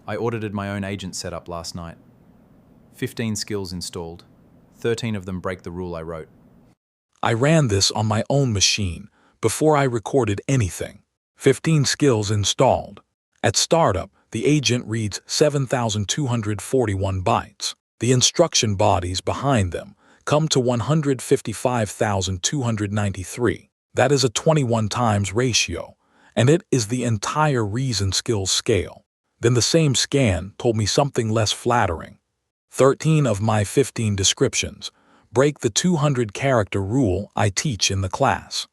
I audited my own agent setup last night. 15 skills installed. 13 of them break the rule I wrote. I ran this on my own machine before I recorded anything. 15 skills installed. At startup, the agent reads 7,241 bytes. The instruction bodies behind them come to 155,293. That is a 21 times ratio, and it is the entire reason skills scale. Then the same scan told me something less flattering. 13 of my 15 descriptions break the 200-character rule I teach in the class.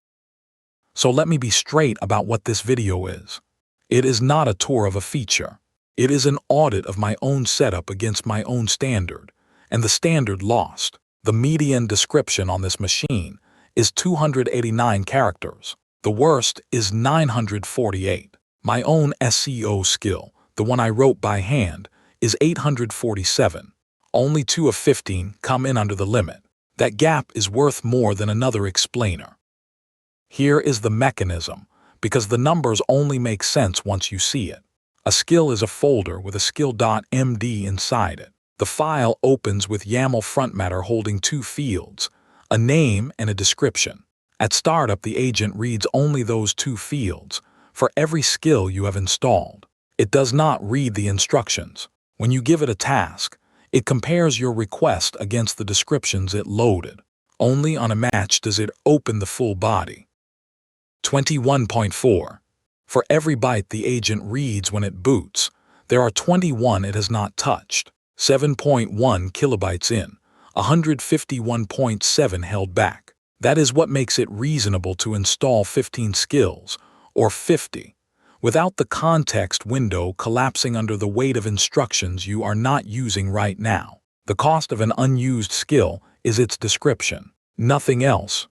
So let me be straight about what this video is. It is not a tour of a feature. It is an audit of my own setup against my own standard, and the standard lost. The median description on this machine is 289 characters. The worst is 948. My own SEO skill, the one I wrote by hand, is 847. Only 2 of 15 come in under the limit. That gap is worth more than another explainer. Here is the mechanism, because the numbers only make sense once you see it. A skill is a folder with a SKILL.md inside it. The file opens with YAML frontmatter holding 2 fields, a name and a description. At startup, the agent reads only those 2 fields for every skill you have installed. It does not read the instructions. When you give it a task, it compares your request against the descriptions it loaded. Only on a match does it open the full body. 21.4. For every byte the agent reads when it boots, there are 21 it has not touched. 7.1 kilobytes in, 151.7 held back. That is what makes it reasonable to install 15 skills, or 50, without the context window collapsing under the weight of instructions you are not using right now. The cost of an unused skill is its description, nothing else.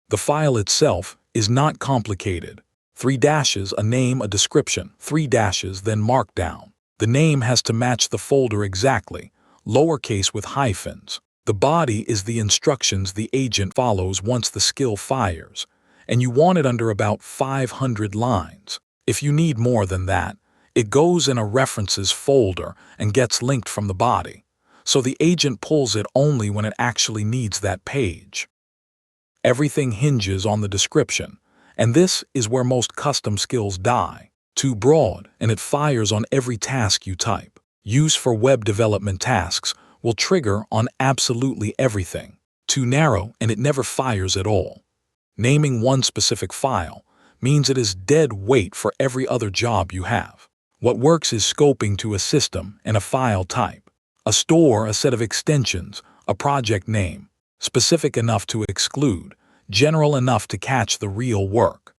The file itself is not complicated. 3 dashes, a name, a description, 3 dashes, then markdown. The name has to match the folder exactly, lowercase with hyphens. The body is the instructions the agent follows once the skill fires, and you want it under about 500 lines. If you need more than that, it goes in a references folder and gets linked from the body, so the agent pulls it only when it actually needs that page. Everything hinges on the description, and this is where most custom skills die. Too broad, and it fires on every task you type. Use for web development tasks will trigger on absolutely everything. Too narrow, and it never fires at all. Naming one specific file means it is dead weight for every other job you have. What works is scoping to a system and a file type. A store, a set of extensions, a project name. Specific enough to exclude, general enough to catch the real work.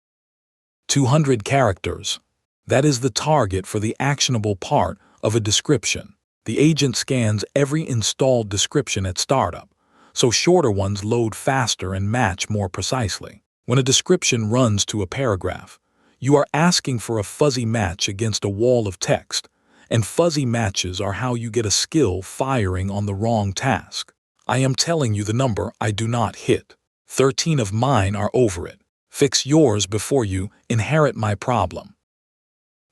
200 characters. That is the target for the actionable part of a description. The agent scans every installed description at startup, so shorter ones load faster and match more precisely. When a description runs to a paragraph, you are asking for a fuzzy match against a wall of text, and fuzzy matches are how you get a skill firing on the wrong task. I am telling you the number I do not hit. 13 of mine are over it. Fix yours before you inherit my problem.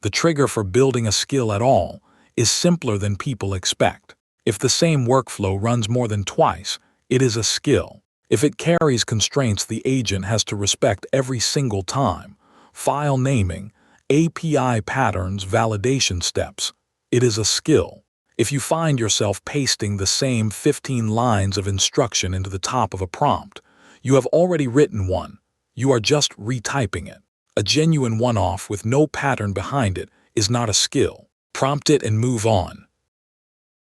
The trigger for building a skill at all is simpler than people expect. If the same workflow runs more than twice, it is a skill. If it carries constraints the agent has to respect every single time, file naming, API patterns, validation steps, it is a skill. If you find yourself pasting the same 15 lines of instruction into the top of a prompt, you have already written one. You are just retyping it. A genuine one-off with no pattern behind it is not a skill. Prompt it and move on.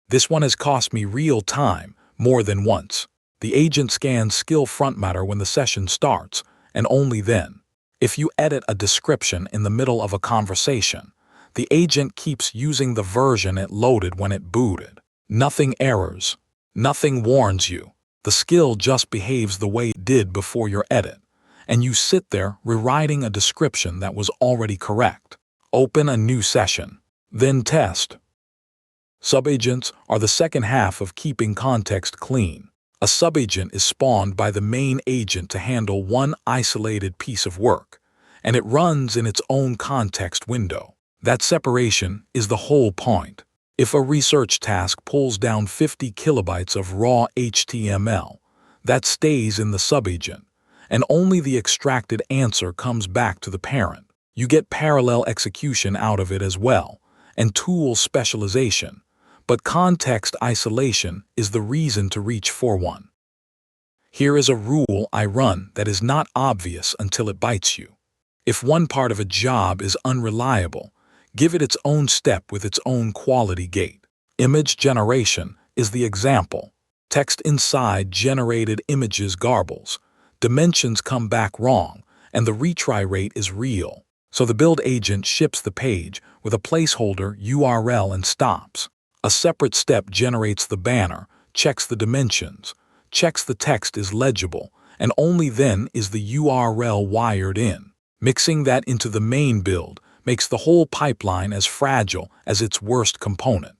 This one has cost me real time more than once. The agent scans skill frontmatter when the session starts, and only then. If you edit a description in the middle of a conversation, the agent keeps using the version it loaded when it booted. Nothing errors. Nothing warns you. The skill just behaves the way it did before your edit, and you sit there rewriting a description that was already correct. Open a new session. Then test. Subagents are the second half of keeping context clean. A subagent is spawned by the main agent to handle one isolated piece of work, and it runs in its own context window. That separation is the whole point. If a research task pulls down 50 kilobytes of raw HTML, that stays in the subagent, and only the extracted answer comes back to the parent. You get parallel execution out of it as well, and tool specialization, but context isolation is the reason to reach for one. Here is a rule I run that is not obvious until it bites you. If one part of a job is unreliable, give it its own step with its own quality gate. Image generation is the example. Text inside generated images garbles. Dimensions come back wrong, and the retry rate is real. So the build agent ships the page with a placeholder URL and stops. A separate step generates the banner, checks the dimensions, checks the text is legible, and only then is the URL wired in. Mixing that into the main build makes the whole pipeline as fragile as its worst component.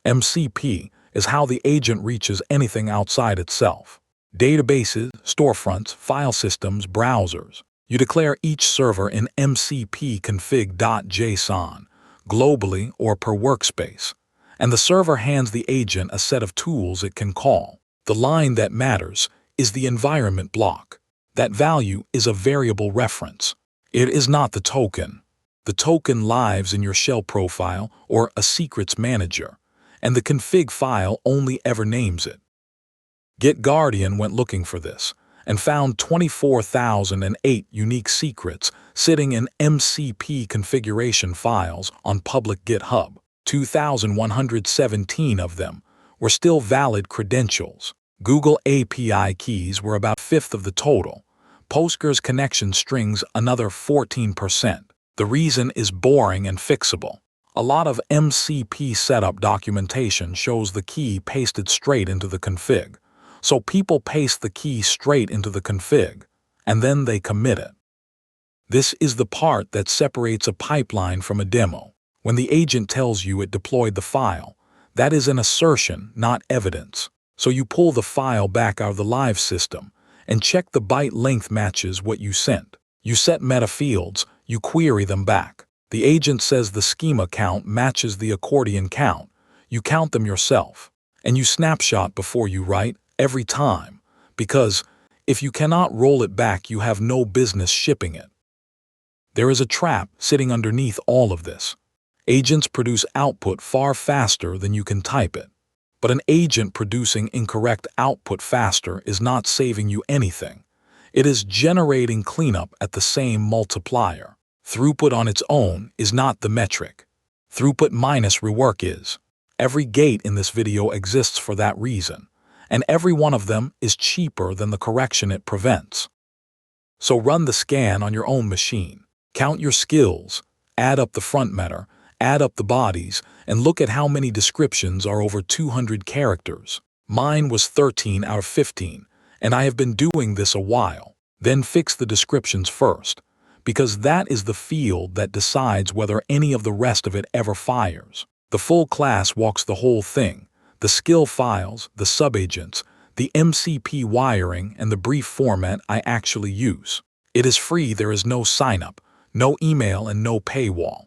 MCP is how the agent reaches anything outside itself. Databases, storefronts, file systems, browsers. You declare each server in MCP config.json, globally or per workspace, and the server hands the agent a set of tools it can call. The line that matters is the environment block. That value is a variable reference. It is not the token. The token lives in your shell profile or a secrets manager, and the config file only ever names it. GetGuardian went looking for this and found 24,008 unique secrets sitting in MCP configuration files on public GitHub. 2,117 of them were still valid credentials. Google API keys were about a fifth of the total. Postgres connection strings another 14%. The reason is boring and fixable. A lot of MCP setup documentation shows the key pasted straight into the config. So people paste the key straight into the config, and then they commit it. This is the part that separates a pipeline from a demo. When the agent tells you it deployed the file, that is an assertion, not evidence. So you pull the file back out of the live system and check the byte length matches what you sent. You set meta fields, you query them back. The agent says the schema count matches the accordion count. You count them yourself, and you snapshot before you write every time, because if you cannot roll it back, you have no business shipping it. There is a trap sitting underneath all of this. Agents produce output far faster than you can type it. But an agent producing incorrect output faster is not saving you anything. It is generating cleanup at the same multiplier. Throughput on its own is not the metric. Throughput minus rework is. Every gate in this video exists for that reason, and every one of them is cheaper than the correction it prevents. So run the scan on your own machine. Count your skills, add up the frontmatter, add up the bodies, and look at how many descriptions are over 200 characters. Mine was 13 out of 15, and I have been doing this a while. Then fix the descriptions first, because that is the field that decides whether any of the rest of it ever fires. The full class walks the whole thing, the skill files, the subagents, the MCP wiring, and the brief format I actually use. It is free, there is no sign-up, no email, and no paywall.